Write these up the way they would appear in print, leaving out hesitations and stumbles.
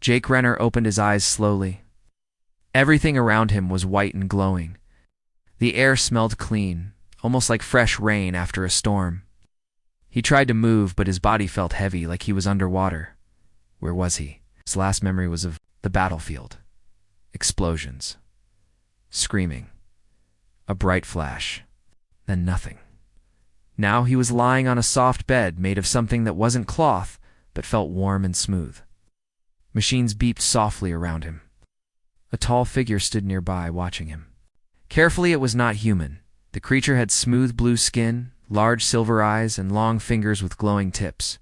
Jake Renner opened his eyes slowly. Everything around him was white and glowing. The air smelled clean, almost like fresh rain after a storm. He tried to move, but his body felt heavy, like he was underwater. Where was he? His last memory was of the battlefield. Explosions. Screaming. A bright flash. Then nothing. Now he was lying on a soft bed made of something that wasn't cloth, but felt warm and smooth. Machines beeped softly around him. A tall figure stood nearby, watching him. Carefully, it was not human. The creature had smooth blue skin, large silver eyes, and long fingers with glowing tips.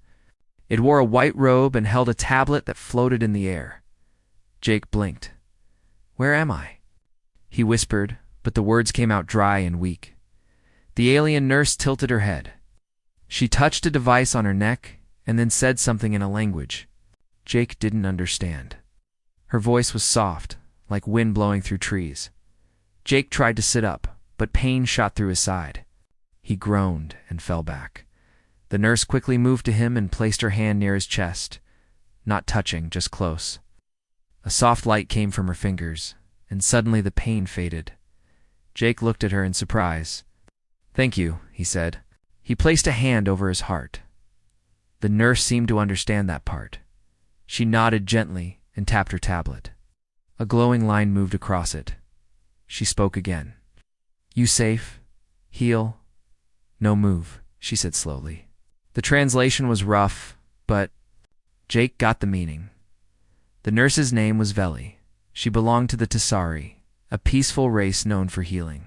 It wore a white robe and held a tablet that floated in the air. Jake blinked. "Where am I?" he whispered, but the words came out dry and weak. The alien nurse tilted her head. She touched a device on her neck and then said something in a language Jake didn't understand. Her voice was soft, like wind blowing through trees. Jake tried to sit up, but pain shot through his side. He groaned and fell back. The nurse quickly moved to him and placed her hand near his chest, not touching, just close. A soft light came from her fingers, and suddenly the pain faded. Jake looked at her in surprise. "Thank you," he said. He placed a hand over his heart. The nurse seemed to understand that part. She nodded gently and tapped her tablet. A glowing line moved across it. She spoke again. "You safe? Heal? No move," she said slowly. The translation was rough, but Jake got the meaning. The nurse's name was Veli. She belonged to the Tsari, a peaceful race known for healing.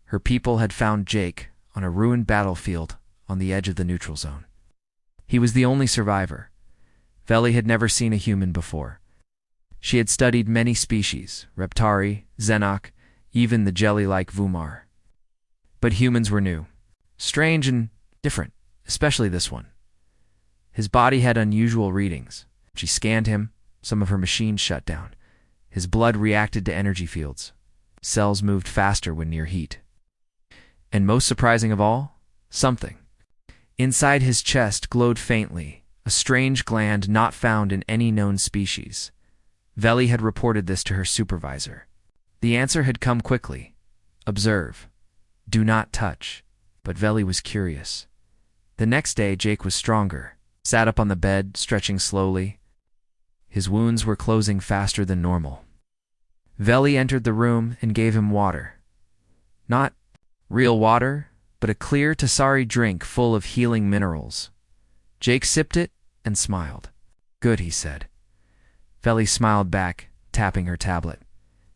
Her people had found Jake on a ruined battlefield on the edge of the neutral zone. He was the only survivor. Veli had never seen a human before. She had studied many species, Reptari, Xenok, even the jelly-like Vumar. But humans were new, strange and different, especially this one. His body had unusual readings. She scanned him. Some of her machines shut down. His blood reacted to energy fields. Cells moved faster when near heat. And most surprising of all, something. Inside his chest glowed faintly, a strange gland not found in any known species. Veli had reported this to her supervisor. The answer had come quickly. Observe. Do not touch. But Veli was curious. The next day, Jake was stronger, sat up on the bed, stretching slowly. His wounds were closing faster than normal. Veli entered the room and gave him water. Not real water, but a clear Tsari drink full of healing minerals. Jake sipped it and smiled. "Good," he said. Veli smiled back, tapping her tablet.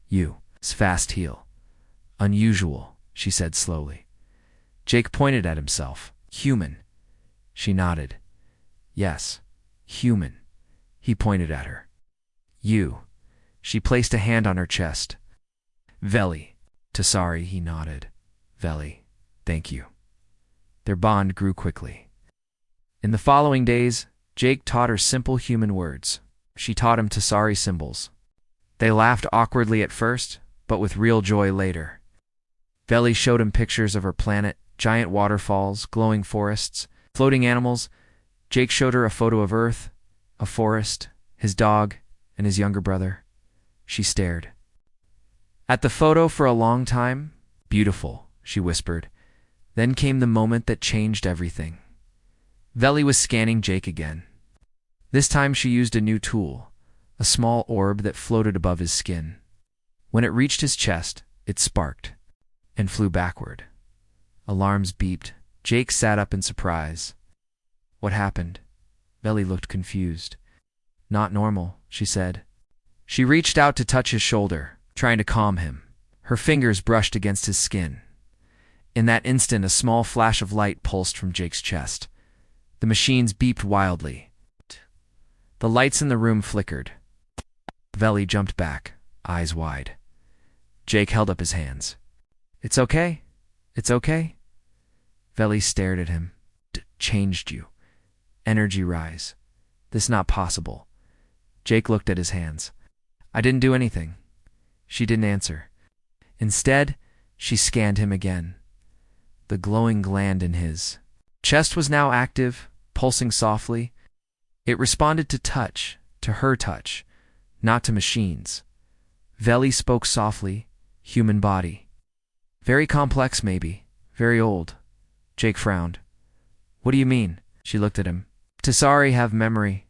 "You's fast heal." "Unusual," she said slowly. Jake pointed at himself. "Human." She nodded. "Yes, human." He pointed at her. "You." She placed a hand on her chest. "Veli." "Tsari," he nodded. "Veli, thank you." Their bond grew quickly. In the following days, Jake taught her simple human words. She taught him Tsari symbols. They laughed awkwardly at first, but with real joy later. Veli showed him pictures of her planet, giant waterfalls, glowing forests, floating animals. Jake showed her a photo of Earth, a forest, his dog, and his younger brother. She stared at the photo for a long time. "Beautiful," she whispered. Then came the moment that changed everything. Veli was scanning Jake again. This time she used a new tool, a small orb that floated above his skin. When it reached his chest, it sparked and flew backward. Alarms beeped. Jake sat up in surprise. "What happened?" Veli looked confused. "Not normal," she said. She reached out to touch his shoulder, trying to calm him. Her fingers brushed against his skin. In that instant, a small flash of light pulsed from Jake's chest. The machines beeped wildly. The lights in the room flickered. Veli jumped back, eyes wide. Jake held up his hands. "It's okay. It's okay." Veli stared at him. "Changed you. Energy rise. This not possible." Jake looked at his hands. "I didn't do anything." She didn't answer. Instead, she scanned him again. The glowing gland in his chest was now active, pulsing softly. It responded to touch, to her touch, not to machines. Veli spoke softly. Human body. Very complex, maybe. Very old. Jake frowned. What do you mean? She looked at him. Tisari have memory.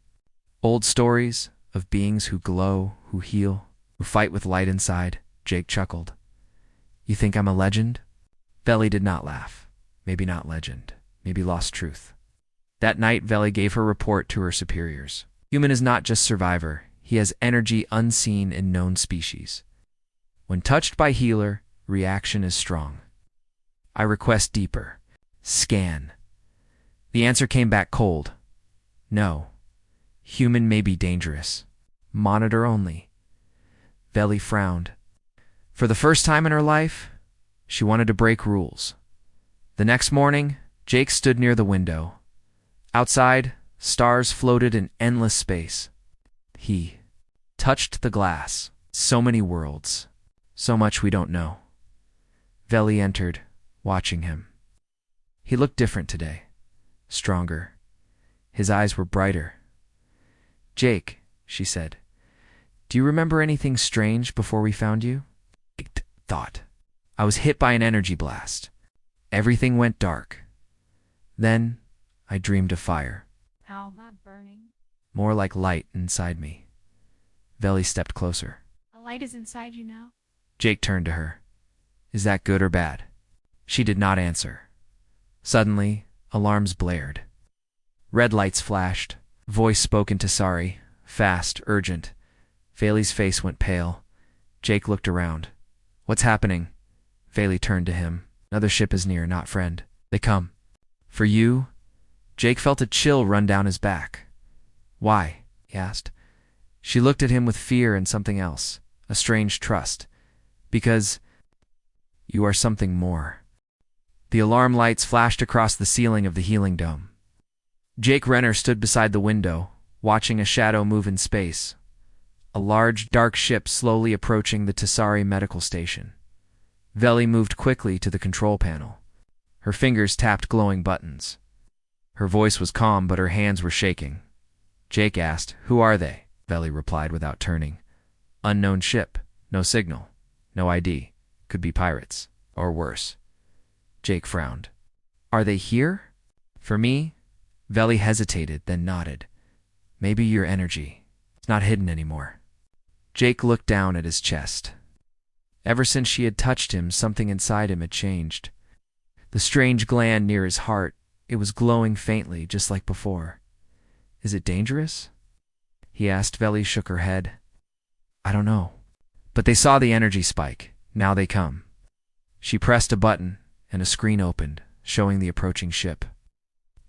Old stories of beings who glow, who heal, who fight with light inside. Jake chuckled. You think I'm a legend? Veli did not laugh. Maybe not legend. Maybe lost truth. That night, Veli gave her report to her superiors. Human is not just survivor. He has energy unseen in known species. When touched by healer, reaction is strong. I request deeper. Scan. The answer came back cold. No. Human may be dangerous. Monitor only. Veli frowned. For the first time in her life, she wanted to break rules. The next morning, Jake stood near the window. Outside, stars floated in endless space. He touched the glass. So many worlds. So much we don't know. Veli entered, watching him. He looked different today. Stronger. His eyes were brighter. Jake, she said, do you remember anything strange before we found you? Jake thought. I was hit by an energy blast. Everything went dark. Then I dreamed of fire. How? Not burning. More like light inside me. Veli stepped closer. A light is inside you now? Jake turned to her. Is that good or bad? She did not answer. Suddenly, alarms blared. Red lights flashed. Voice spoke into Tisari, fast, urgent. Veli's face went pale. Jake looked around. What's happening? Veli turned to him. Another ship is near, not friend. They come. For you? Jake felt a chill run down his back. Why? He asked. She looked at him with fear and something else, a strange trust. Because you are something more. The alarm lights flashed across the ceiling of the healing dome. Jake Renner stood beside the window, watching a shadow move in space. A large, dark ship slowly approaching the Tisari medical station. Veli moved quickly to the control panel. Her fingers tapped glowing buttons. Her voice was calm, but her hands were shaking. Jake asked, Who are they? Veli replied without turning. Unknown ship. No signal. No ID. Could be pirates. Or worse. Jake frowned. Are they here? For me? Veli hesitated, then nodded. Maybe your energy. It's not hidden anymore. Jake looked down at his chest. Ever since she had touched him, something inside him had changed. The strange gland near his heart, it was glowing faintly, just like before. Is it dangerous? He asked. Veli shook her head. I don't know. But they saw the energy spike. Now they come. She pressed a button, and a screen opened, showing the approaching ship.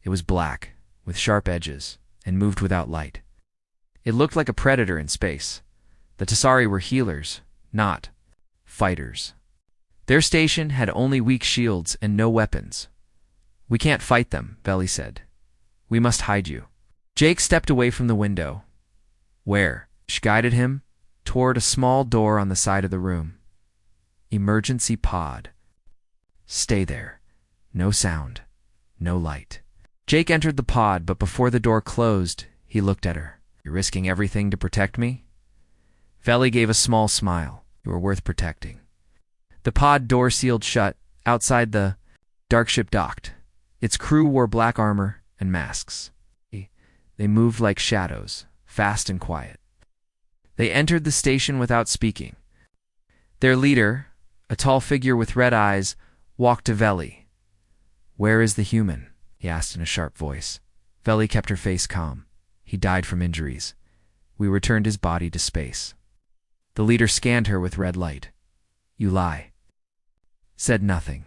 It was black, with sharp edges, and moved without light. It looked like a predator in space. The Tisari were healers, not fighters. Their station had only weak shields and no weapons. We can't fight them, Veli said. We must hide you. Jake stepped away from the window. Where? She guided him toward a small door on the side of the room. Emergency pod. Stay there. No sound. No light. Jake entered the pod, but before the door closed, he looked at her. You're risking everything to protect me? Veli gave a small smile. You are worth protecting. The pod door sealed shut. Outside, the dark ship docked. Its crew wore black armor and masks. They moved like shadows, fast and quiet. They entered the station without speaking. Their leader, a tall figure with red eyes, walked to Veli. Where is the human? He asked in a sharp voice. Veli kept her face calm. He died from injuries. We returned his body to space. The leader scanned her with red light. You lie. Said nothing.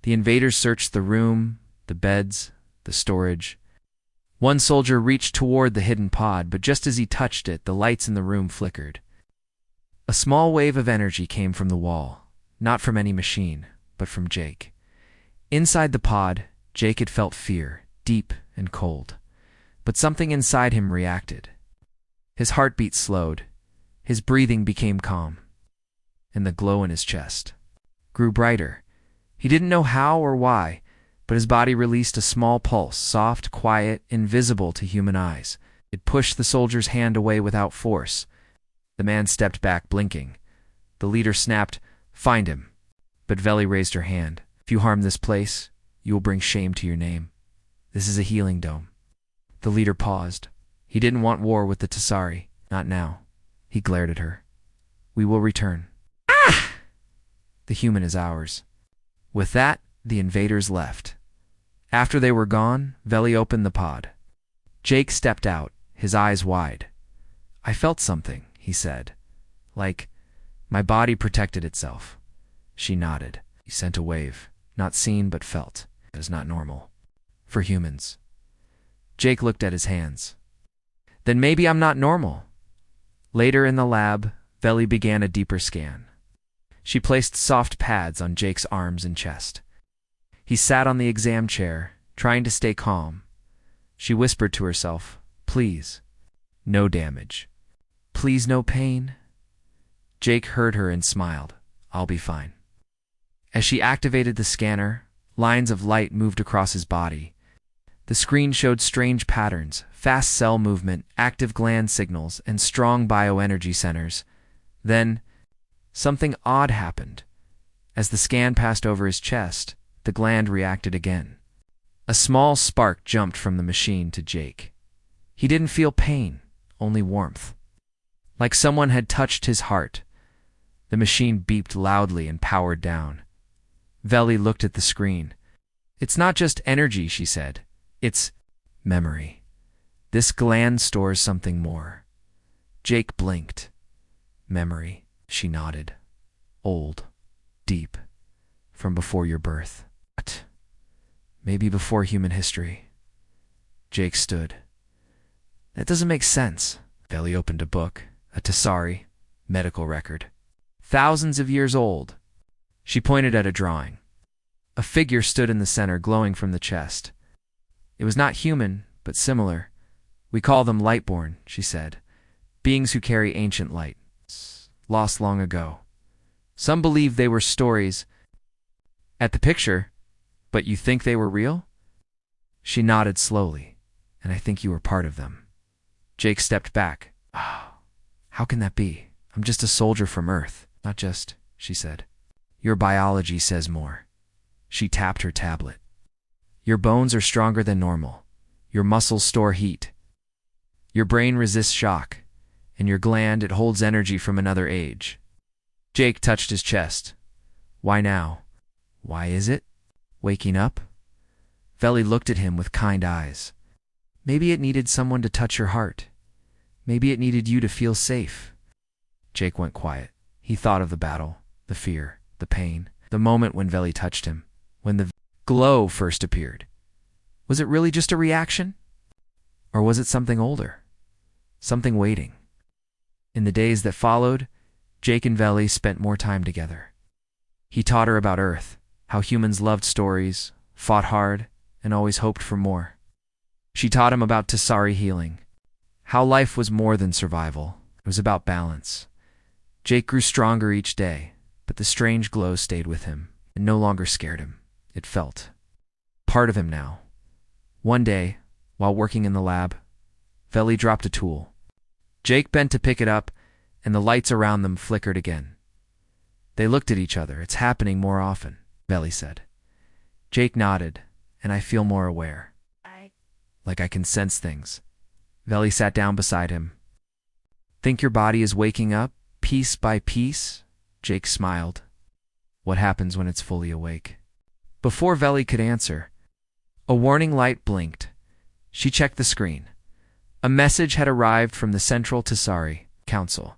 The invaders searched the room, the beds, the storage. One soldier reached toward the hidden pod, but just as he touched it, the lights in the room flickered. A small wave of energy came from the wall, not from any machine, but from Jake. Inside the pod, Jake had felt fear, deep and cold. But something inside him reacted. His heartbeat slowed. His breathing became calm. And the glow in his chest grew brighter. He didn't know how or why, but his body released a small pulse, soft, quiet, invisible to human eyes. It pushed the soldier's hand away without force. The man stepped back, blinking. The leader snapped, "Find him." But Veli raised her hand. "If you harm this place, you will bring shame to your name. This is a healing dome." The leader paused. He didn't want war with the Tasari. Not now. He glared at her. "We will return." "Ah!" "The human is ours." With that, the invaders left. After they were gone, Veli opened the pod. Jake stepped out, his eyes wide. "I felt something," he said. "Like my body protected itself." She nodded. He sent a wave. "Not seen, but felt. It is not normal. For humans." Jake looked at his hands. "Then maybe I'm not normal." Later in the lab, Veli began a deeper scan. She placed soft pads on Jake's arms and chest. He sat on the exam chair, trying to stay calm. She whispered to herself, "Please, no damage. Please, no pain." Jake heard her and smiled. "I'll be fine." As she activated the scanner, lines of light moved across his body. The screen showed strange patterns, fast cell movement, active gland signals, and strong bioenergy centers. Then, something odd happened. As the scan passed over his chest, the gland reacted again. A small spark jumped from the machine to Jake. He didn't feel pain, only warmth. Like someone had touched his heart. The machine beeped loudly and powered down. Veli looked at the screen. "It's not just energy," she said. "It's memory. This gland stores something more." Jake blinked. "Memory," she nodded. "Old. Deep. From before your birth." "What?" "Maybe before human history." Jake stood. "That doesn't make sense." Veli opened a book, a Tasari, medical record. "Thousands of years old." She pointed at a drawing. A figure stood in the center, glowing from the chest. It was not human, but similar. "We call them Lightborn," she said. "Beings who carry ancient light. Lost long ago. Some believe they were stories." "At the picture? But you think they were real?" She nodded slowly. "And I think you were part of them." Jake stepped back. "Oh, how can that be? I'm just a soldier from Earth." "Not just," she said. "Your biology says more." She tapped her tablet. "Your bones are stronger than normal. Your muscles store heat. Your brain resists shock. And your gland, it holds energy from another age." Jake touched his chest. "Why now? Why is it? Waking up?" Veli looked at him with kind eyes. "Maybe it needed someone to touch your heart. Maybe it needed you to feel safe." Jake went quiet. He thought of the battle, the fear, the pain, the moment when Veli touched him, when the glow first appeared. Was it really just a reaction? Or was it something older? Something waiting? In the days that followed, Jake and Veli spent more time together. He taught her about Earth, how humans loved stories, fought hard, and always hoped for more. She taught him about Tasari healing, how life was more than survival. It was about balance. Jake grew stronger each day, but the strange glow stayed with him. It no longer scared him. It felt part of him now. One day, while working in the lab, Veli dropped a tool. Jake bent to pick it up, and the lights around them flickered again. They looked at each other. "It's happening more often," Veli said. Jake nodded, "And I feel more aware. Like I can sense things." Veli sat down beside him. "Think your body is waking up, piece by piece?" Jake smiled. "What happens when it's fully awake?" Before Veli could answer, a warning light blinked. She checked the screen. A message had arrived from the Central Tasari Council.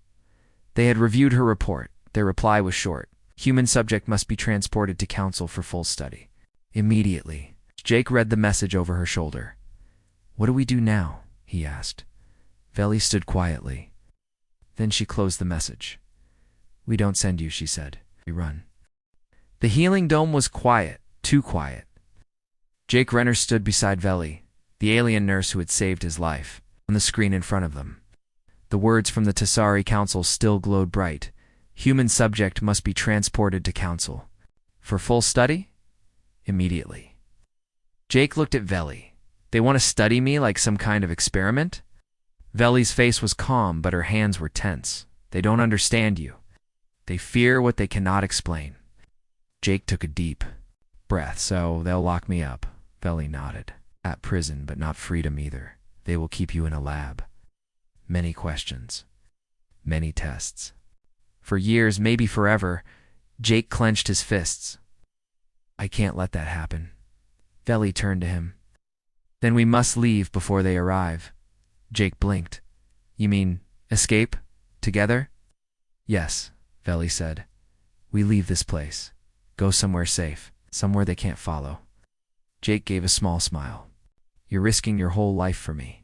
They had reviewed her report. Their reply was short. "Human subject must be transported to Council for full study. Immediately." Jake read the message over her shoulder. "What do we do now?" he asked. Veli stood quietly. Then she closed the message. "We don't send you," she said. "We run." The healing dome was quiet, too quiet. Jake Renner stood beside Veli, the alien nurse who had saved his life, on the screen in front of them. The words from the Tasari Council still glowed bright. "Human subject must be transported to Council. For full study? Immediately." Jake looked at Veli. "They want to study me like some kind of experiment?" Veli's face was calm, but her hands were tense. They don't understand you. They fear what they cannot explain. Jake took a deep breath. So they'll lock me up. Veli nodded. At prison, but not freedom either. They will keep you in a lab. Many questions. Many tests. For years, maybe forever, Jake clenched his fists. I can't let that happen. Veli turned to him. Then we must leave before they arrive. Jake blinked. You mean escape? Together? Yes, Veli said. We leave this place. Go somewhere safe. Somewhere they can't follow. Jake gave a small smile. You're risking your whole life for me.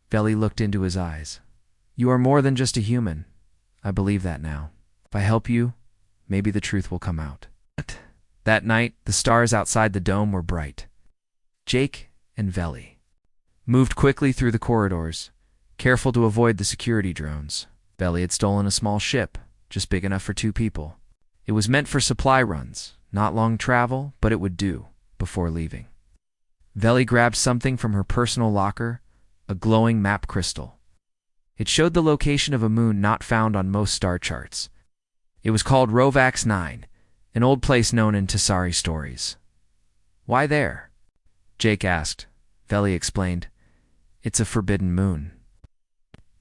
Veli looked into his eyes. You are more than just a human. I believe that now. If I help you, maybe the truth will come out. That night, the stars outside the dome were bright. Jake and Veli moved quickly through the corridors, careful to avoid the security drones. Veli had stolen a small ship, just big enough for 2 people. It was meant for supply runs, not long travel, but it would do before leaving. Veli grabbed something from her personal locker, a glowing map crystal. It showed the location of a moon not found on most star charts. It was called Rovax 9, an old place known in HFY Stories. Why there? Jake asked. Veli explained. It's a forbidden moon.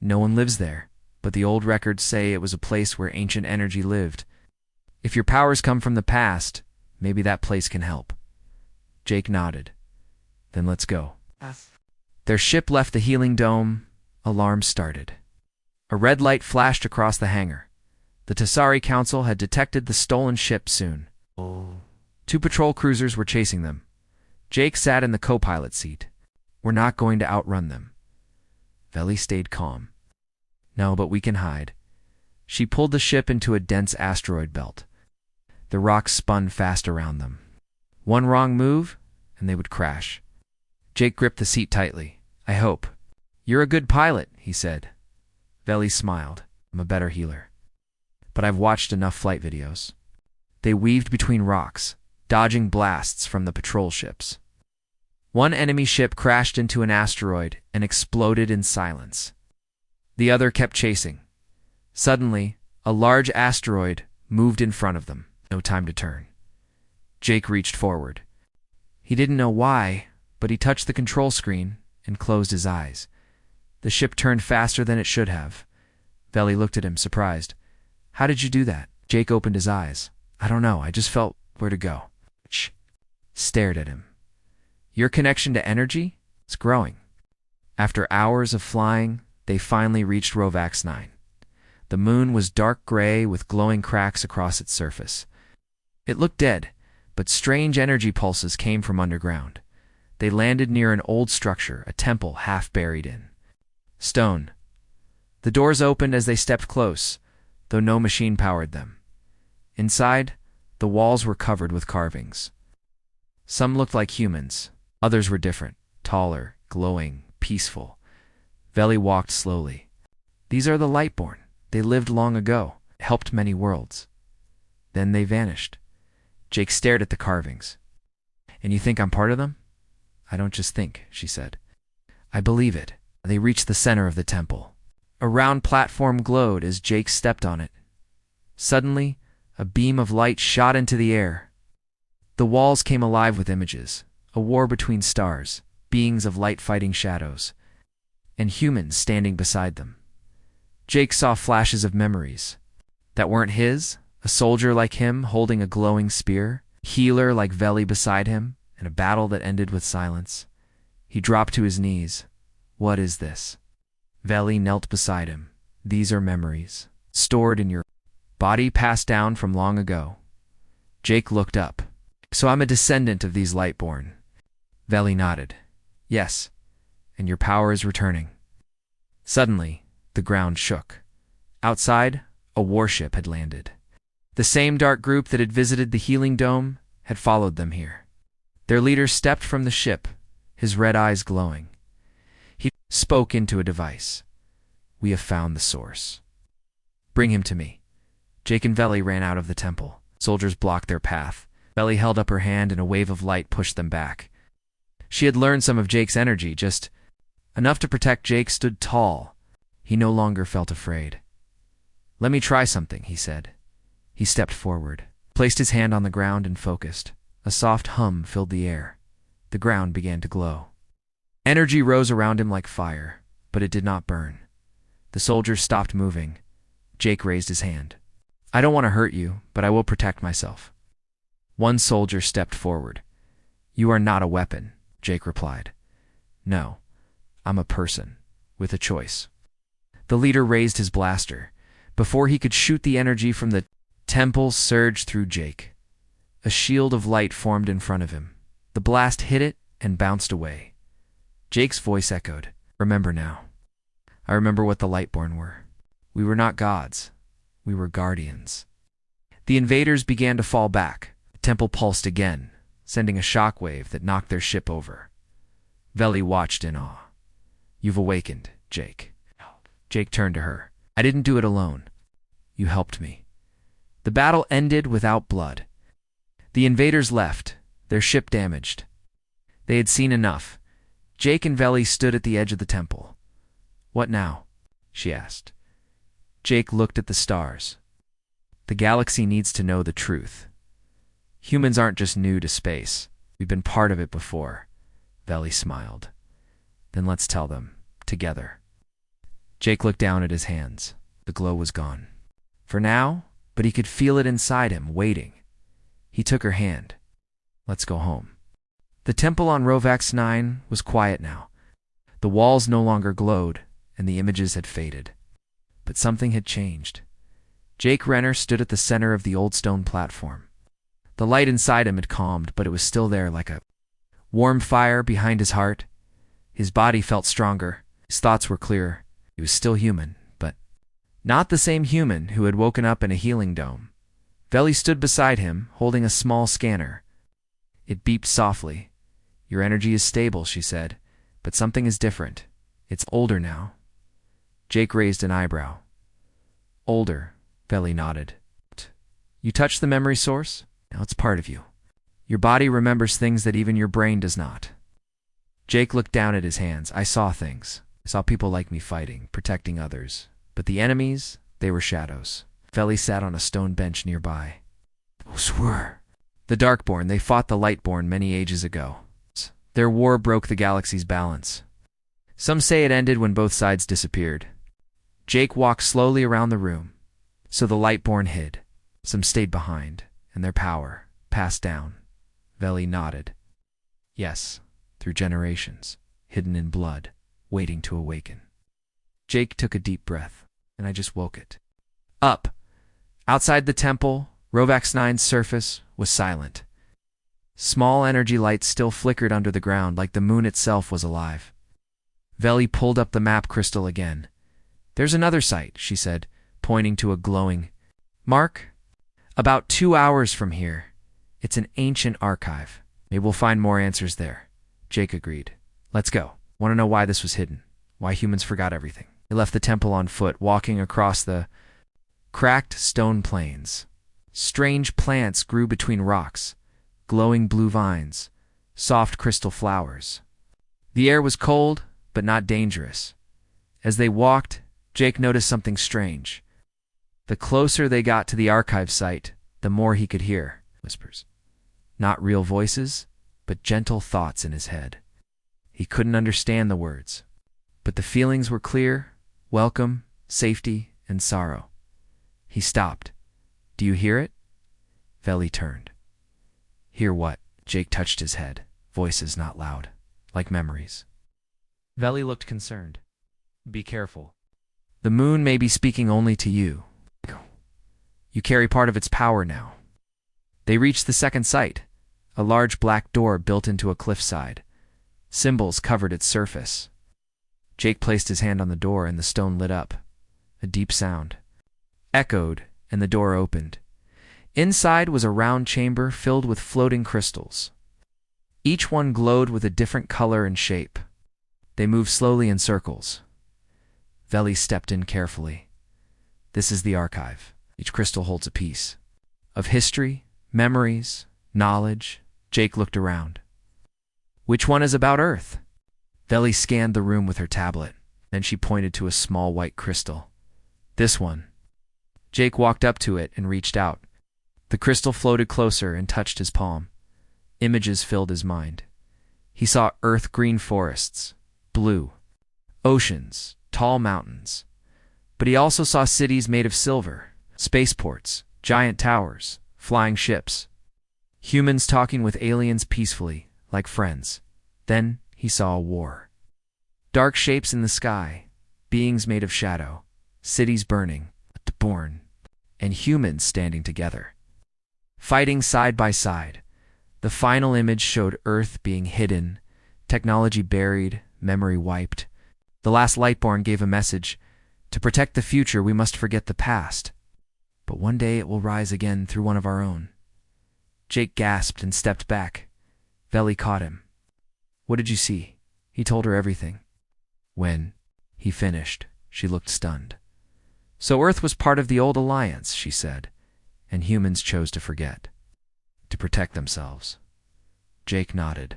No one lives there, but the old records say it was a place where ancient energy lived. If your powers come from the past, maybe that place can help. Jake nodded. Then let's go. Their ship left the healing dome. Alarms started. A red light flashed across the hangar. The Tasari Council had detected the stolen ship soon. 2 patrol cruisers were chasing them. Jake sat in the co-pilot seat. We're not going to outrun them. Veli stayed calm. No, but we can hide. She pulled the ship into a dense asteroid belt. The rocks spun fast around them. One wrong move, and they would crash. Jake gripped the seat tightly. I hope. You're a good pilot, he said. Veli smiled. I'm a better healer. But I've watched enough flight videos. They weaved between rocks, dodging blasts from the patrol ships. One enemy ship crashed into an asteroid and exploded in silence. The other kept chasing. Suddenly, a large asteroid moved in front of them. No time to turn. Jake reached forward. He didn't know why, but he touched the control screen and closed his eyes. The ship turned faster than it should have. Veli looked at him, surprised. How did you do that? Jake opened his eyes. I don't know, I just felt where to go. Stared at him. Your connection to energy? It's growing. After hours of flying, they finally reached Rovax 9. The moon was dark gray with glowing cracks across its surface. It looked dead, but strange energy pulses came from underground. They landed near an old structure, a temple half buried in stone. The doors opened as they stepped close, though no machine powered them. Inside, the walls were covered with carvings. Some looked like humans, others were different, taller, glowing, peaceful. Veli walked slowly. These are the Lightborn. They lived long ago, helped many worlds. Then they vanished. Jake stared at the carvings. And you think I'm part of them? I don't just think, she said. I believe it. They reached the center of the temple. A round platform glowed as Jake stepped on it. Suddenly, a beam of light shot into the air. The walls came alive with images, a war between stars, beings of light fighting shadows, and humans standing beside them. Jake saw flashes of memories that weren't his, a soldier like him holding a glowing spear, healer like Veli beside him, and a battle that ended with silence. He dropped to his knees. What is this? Veli knelt beside him. These are memories, stored in your body, passed down from long ago. Jake looked up. So I'm a descendant of these Lightborn. Veli nodded. Yes, and your power is returning. Suddenly, the ground shook. Outside, a warship had landed. The same dark group that had visited the healing dome had followed them here. Their leader stepped from the ship, his red eyes glowing. He spoke into a device. We have found the source. Bring him to me. Jake and Veli ran out of the temple. Soldiers blocked their path. Veli held up her hand and a wave of light pushed them back. She had learned some of Jake's energy, just enough to protect Jake. Stood tall. He no longer felt afraid. Let me try something, he said. He stepped forward, placed his hand on the ground and focused. A soft hum filled the air. The ground began to glow. Energy rose around him like fire, but it did not burn. The soldiers stopped moving. Jake raised his hand. I don't want to hurt you, but I will protect myself. One soldier stepped forward. You are not a weapon, Jake replied. No, I'm a person, with a choice. The leader raised his blaster. Before he could shoot, the energy from the temple surged through Jake. A shield of light formed in front of him. The blast hit it and bounced away. Jake's voice echoed. Remember now. I remember what the Lightborn were. We were not gods. We were guardians. The invaders began to fall back. The temple pulsed again, sending a shockwave that knocked their ship over. Veli watched in awe. You've awakened, Jake. Jake turned to her. I didn't do it alone. You helped me. The battle ended without blood. The invaders left, their ship damaged. They had seen enough. Jake and Veli stood at the edge of the temple. What now? She asked. Jake looked at the stars. The galaxy needs to know the truth. Humans aren't just new to space. We've been part of it before. Veli smiled. Then let's tell them, together. Jake looked down at his hands. The glow was gone. For now, but he could feel it inside him, waiting. He took her hand. Let's go home. The temple on Rovax 9 was quiet now. The walls no longer glowed, and the images had faded. But something had changed. Jake Renner stood at the center of the old stone platform. The light inside him had calmed, but it was still there like a warm fire behind his heart. His body felt stronger. His thoughts were clearer. He was still human, but not the same human who had woken up in a healing dome. Veli stood beside him, holding a small scanner. It beeped softly. Your energy is stable, she said, but something is different. It's older now. Jake raised an eyebrow. Older, Veli nodded. You touched the memory source? Now it's part of you. Your body remembers things that even your brain does not. Jake looked down at his hands. I saw things. I saw people like me fighting, protecting others. But the enemies, they were shadows. Veli sat on a stone bench nearby. Those were the Darkborn. They fought the Lightborn many ages ago. Their war broke the galaxy's balance. Some say it ended when both sides disappeared. Jake walked slowly around the room. So the Lightborn hid. Some stayed behind, and their power passed down. Veli nodded. Yes, through generations, hidden in blood, waiting to awaken. Jake took a deep breath, and I just woke it. Up. Outside the temple, Rovax 9's surface was silent. Small energy lights still flickered under the ground like the moon itself was alive. Veli pulled up the map crystal again. There's another site, she said, pointing to a glowing mark. About 2 hours from here. It's an ancient archive. Maybe we'll find more answers there. Jake agreed. Let's go. Want to know why this was hidden? Why humans forgot everything? They left the temple on foot, walking across the cracked stone plains. Strange plants grew between rocks, glowing blue vines, soft crystal flowers. The air was cold, but not dangerous. As they walked, Jake noticed something strange. The closer they got to the archive site, the more he could hear whispers. Not real voices, but gentle thoughts in his head. He couldn't understand the words, but the feelings were clear: welcome, safety, and sorrow. He stopped. Do you hear it? Veli turned. Hear what? Jake touched his head. Voices not loud, like memories. Veli looked concerned. Be careful. The moon may be speaking only to you. You carry part of its power now. They reached the second site, a large black door built into a cliffside. Symbols covered its surface. Jake placed his hand on the door and the stone lit up. A deep sound echoed, and the door opened. Inside was a round chamber filled with floating crystals. Each one glowed with a different color and shape. They moved slowly in circles. Veli stepped in carefully. This is the archive. Each crystal holds a piece of history, memories, knowledge. Jake looked around. Which one is about Earth? Veli scanned the room with her tablet. Then she pointed to a small white crystal. This one. Jake walked up to it and reached out. The crystal floated closer and touched his palm. Images filled his mind. He saw earth-green forests, blue, oceans, tall mountains. But he also saw cities made of silver, spaceports, giant towers, flying ships. Humans talking with aliens peacefully, like friends. Then he saw a war. Dark shapes in the sky, beings made of shadow, cities burning, born, and humans standing together, fighting side by side. The final image showed Earth being hidden, technology buried, memory wiped. The last Lightborn gave a message: to protect the future, we must forget the past. But one day it will rise again through one of our own. Jake gasped and stepped back. Veli caught him. What did you see? He told her everything. When he finished, she looked stunned. So Earth was part of the old alliance, she said, and humans chose to forget, to protect themselves. Jake nodded.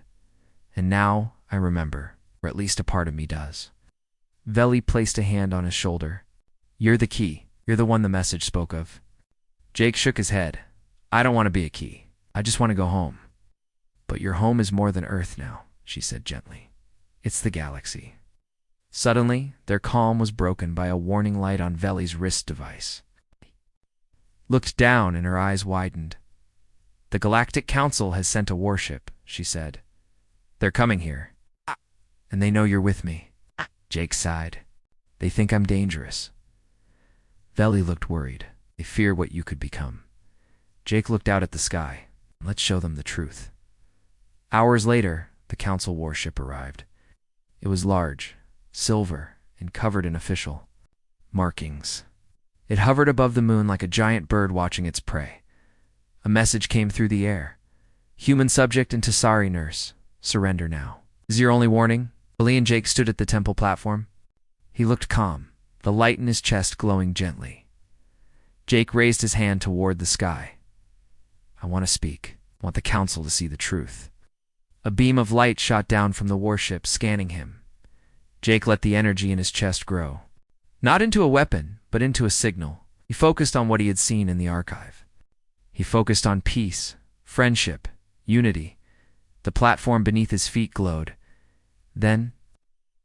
And now I remember, or at least a part of me does. Veli placed a hand on his shoulder. You're the key. You're the one the message spoke of. Jake shook his head. I don't want to be a key. I just want to go home. But your home is more than Earth now, she said gently. It's the galaxy. Suddenly, their calm was broken by a warning light on Veli's wrist device. Looked down and her eyes widened. The Galactic Council has sent a warship, she said. They're coming here. And they know you're with me. Jake sighed. They think I'm dangerous. Veli looked worried. They fear what you could become. Jake looked out at the sky. Let's show them the truth. Hours later, the Council warship arrived. It was large, silver, and covered in official markings. It hovered above the moon like a giant bird watching its prey. A message came through the air. Human subject and Tasari nurse, surrender now. Is your only warning? Veli and Jake stood at the temple platform. He looked calm, the light in his chest glowing gently. Jake raised his hand toward the sky. I want to speak. I want the council to see the truth. A beam of light shot down from the warship, scanning him. Jake let the energy in his chest grow. Not into a weapon, but into a signal. He focused on what he had seen in the archive. He focused on peace, friendship, unity. The platform beneath his feet glowed. Then,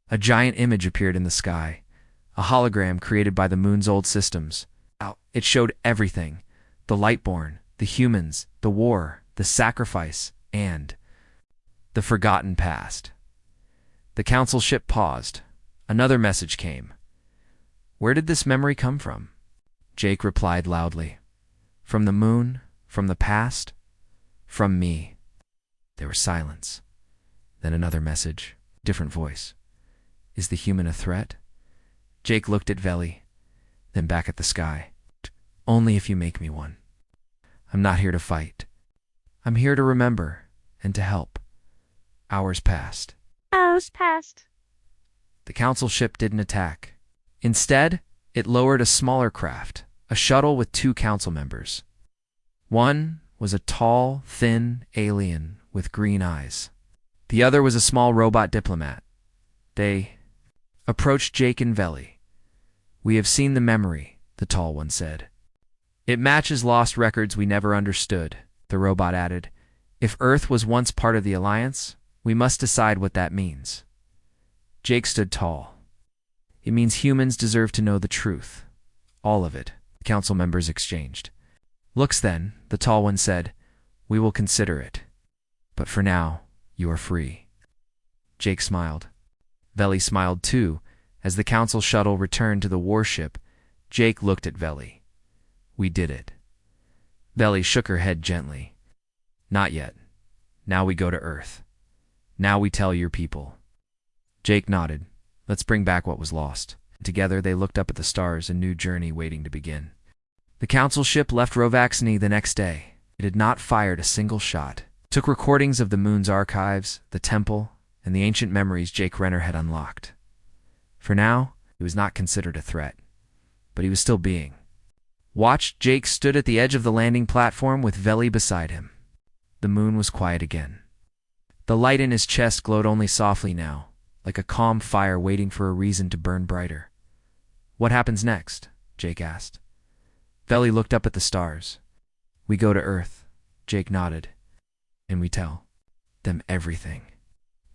a giant image appeared in the sky, a hologram created by the moon's old systems. It showed everything: the Lightborn, the humans, the war, the sacrifice, and the forgotten past. The council ship paused. Another message came. Where did this memory come from? Jake replied loudly. From the moon, from the past, from me. There was silence. Then another message, different voice. Is the human a threat? Jake looked at Veli, then back at the sky. Only if you make me one. I'm not here to fight. I'm here to remember and to help. Hours passed. The council ship didn't attack. Instead, it lowered a smaller craft, a shuttle with 2 council members. One was a tall, thin alien with green eyes. The other was a small robot diplomat. They approached Jake and Veli. We have seen the memory, the tall one said. It matches lost records we never understood, the robot added. If Earth was once part of the Alliance, we must decide what that means. Jake stood tall. It means humans deserve to know the truth. All of it, the council members exchanged. Looks then, the tall one said, we will consider it. But for now, you are free. Jake smiled. Veli smiled too. As the council shuttle returned to the warship, Jake looked at Veli. We did it. Veli shook her head gently. Not yet. Now we go to Earth. Now we tell your people. Jake nodded. Let's bring back what was lost. Together they looked up at the stars, a new journey waiting to begin. The council ship left Rovaxni the next day. It had not fired a single shot. It took recordings of the moon's archives, the temple, and the ancient memories Jake Renner had unlocked. For now, he was not considered a threat, but he was still being watched. Jake stood at the edge of the landing platform with Veli beside him. The moon was quiet again. The light in his chest glowed only softly now, like a calm fire waiting for a reason to burn brighter. What happens next? Jake asked. Veli looked up at the stars. We go to Earth, Jake nodded, and we tell them everything.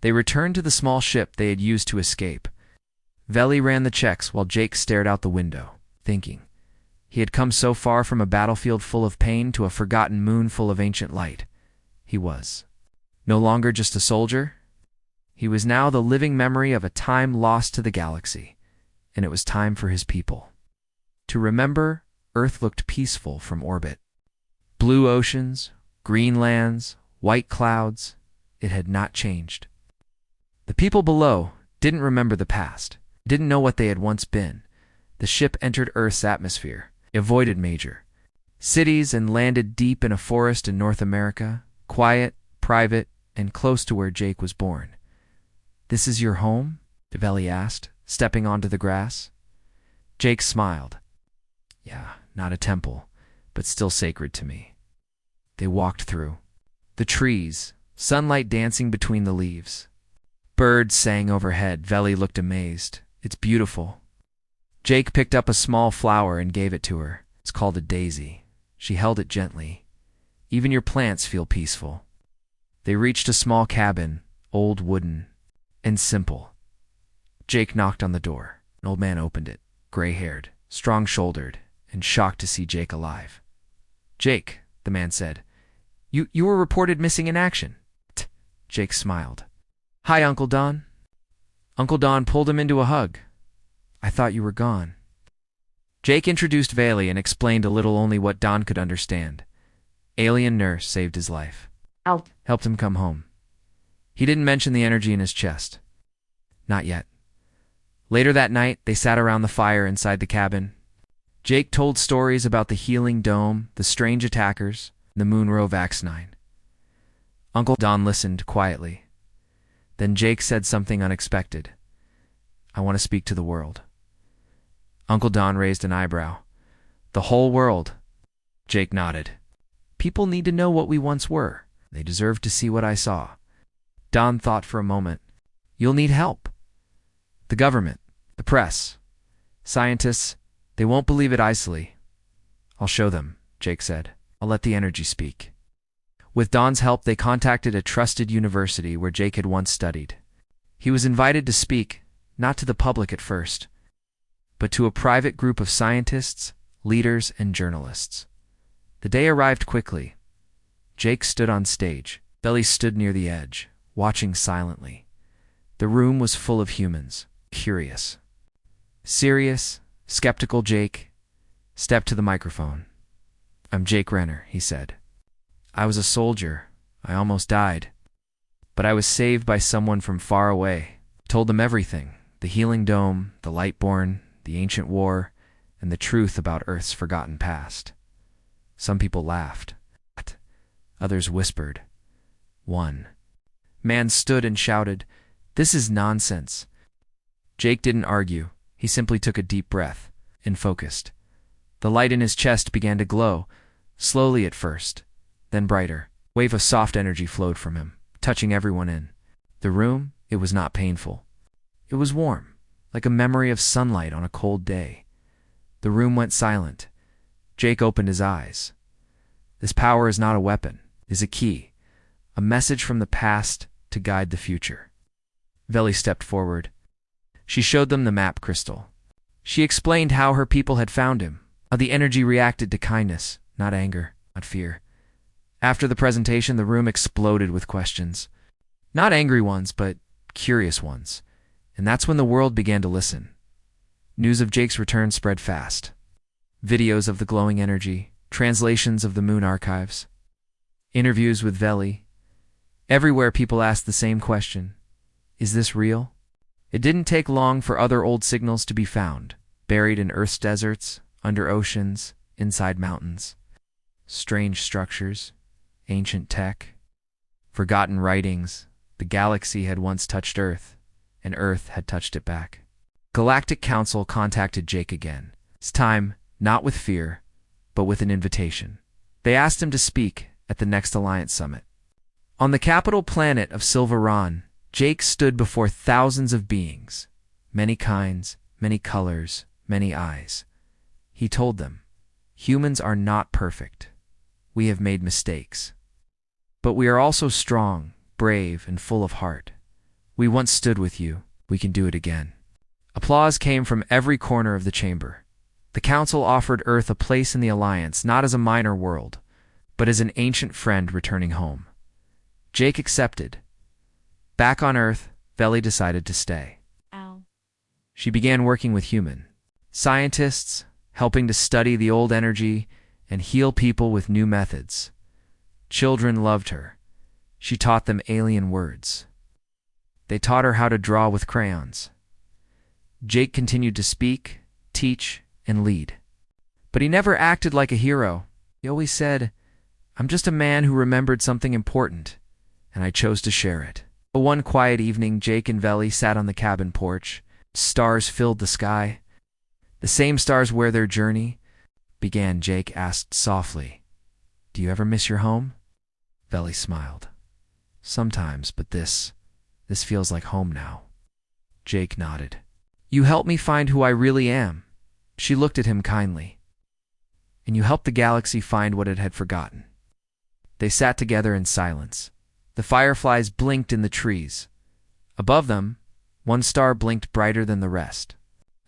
They returned to the small ship they had used to escape. Veli ran the checks while Jake stared out the window, thinking. He had come so far from a battlefield full of pain to a forgotten moon full of ancient light. He was no longer just a soldier. He was now the living memory of a time lost to the galaxy, and it was time for his people to remember. Earth looked peaceful from orbit. Blue oceans, green lands, white clouds, it had not changed. The people below didn't remember the past, didn't know what they had once been. The ship entered Earth's atmosphere, avoided major cities, and landed deep in a forest in North America, quiet, private, and close to where Jake was born. This is your home? Veli asked, stepping onto the grass. Jake smiled. Yeah, not a temple, but still sacred to me. They walked through the trees, sunlight dancing between the leaves. Birds sang overhead. Veli looked amazed. It's beautiful. Jake picked up a small flower and gave it to her. It's called a daisy. She held it gently. Even your plants feel peaceful. They reached a small cabin, old wooden and simple. Jake knocked on the door. An old man opened it, gray-haired, strong-shouldered, and shocked to see Jake alive. Jake, the man said, you were reported missing in action. Jake smiled. Hi, Uncle Don. Uncle Don pulled him into a hug. I thought you were gone. Jake introduced Veli and explained a little, only what Don could understand. Alien nurse saved his life. Helped him come home. He didn't mention the energy in his chest. Not yet. Later that night, they sat around the fire inside the cabin. Jake told stories about the healing dome, the strange attackers, and the Moonrow Vax-9. Uncle Don listened quietly. Then Jake said something unexpected. I want to speak to the world. Uncle Don raised an eyebrow. The whole world. Jake nodded. People need to know what we once were. They deserve to see what I saw. Don thought for a moment. You'll need help. The government, the press, scientists, they won't believe it easily. I'll show them, Jake said. I'll let the energy speak. With Don's help, they contacted a trusted university where Jake had once studied. He was invited to speak, not to the public at first, but to a private group of scientists, leaders, and journalists. The day arrived quickly. Jake stood on stage. Veli stood near the edge, watching silently. The room was full of humans, curious. Serious, skeptical Jake stepped to the microphone. I'm Jake Renner, he said. I was a soldier. I almost died. But I was saved by someone from far away. Told them everything. The healing dome, the Lightborn, the ancient war, and the truth about Earth's forgotten past. Some people laughed. Others whispered. One man stood and shouted, This is nonsense. Jake didn't argue. He simply took a deep breath and focused. The light in his chest began to glow, slowly at first, then brighter. A wave of soft energy flowed from him, touching everyone in the room. It was not painful. It was warm, like a memory of sunlight on a cold day. The room went silent. Jake opened his eyes. This power is not a weapon, it is a key, a message from the past to guide the future. Veli stepped forward. She showed them the map crystal. She explained how her people had found him, how the energy reacted to kindness, not anger, not fear. After the presentation, the room exploded with questions. Not angry ones, but curious ones. And that's when the world began to listen. News of Jake's return spread fast. Videos of the glowing energy, translations of the moon archives, interviews with Veli. Everywhere people asked the same question. Is this real? It didn't take long for other old signals to be found, buried in Earth's deserts, under oceans, inside mountains. Strange structures, ancient tech, forgotten writings. The galaxy had once touched Earth, and Earth had touched it back. Galactic Council contacted Jake again. This time, not with fear, but with an invitation. They asked him to speak at the next Alliance Summit. On the capital planet of Silveron, Jake stood before thousands of beings, many kinds, many colors, many eyes. He told them, Humans are not perfect. We have made mistakes. But we are also strong, brave, and full of heart. We once stood with you. We can do it again. Applause came from every corner of the chamber. The council offered Earth a place in the Alliance, not as a minor world, but as an ancient friend returning home. Jake accepted. Back on Earth, Veli decided to stay. Ow. She began working with human scientists, helping to study the old energy and heal people with new methods. Children loved her. She taught them alien words. They taught her how to draw with crayons. Jake continued to speak, teach, and lead. But he never acted like a hero. He always said, "I'm just a man who remembered something important, and I chose to share it." One quiet evening, Jake and Veli sat on the cabin porch. Stars filled the sky. "The same stars where their journey began," Jake asked softly. "Do you ever miss your home?" Veli smiled. "Sometimes, but this feels like home now." Jake nodded. "You helped me find who I really am." She looked at him kindly. "And you helped the galaxy find what it had forgotten." They sat together in silence. The fireflies blinked in the trees. Above them, one star blinked brighter than the rest,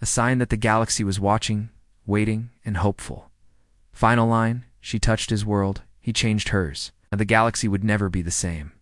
a sign that the galaxy was watching, waiting, and hopeful. Final line, she touched his world, he changed hers, and the galaxy would never be the same.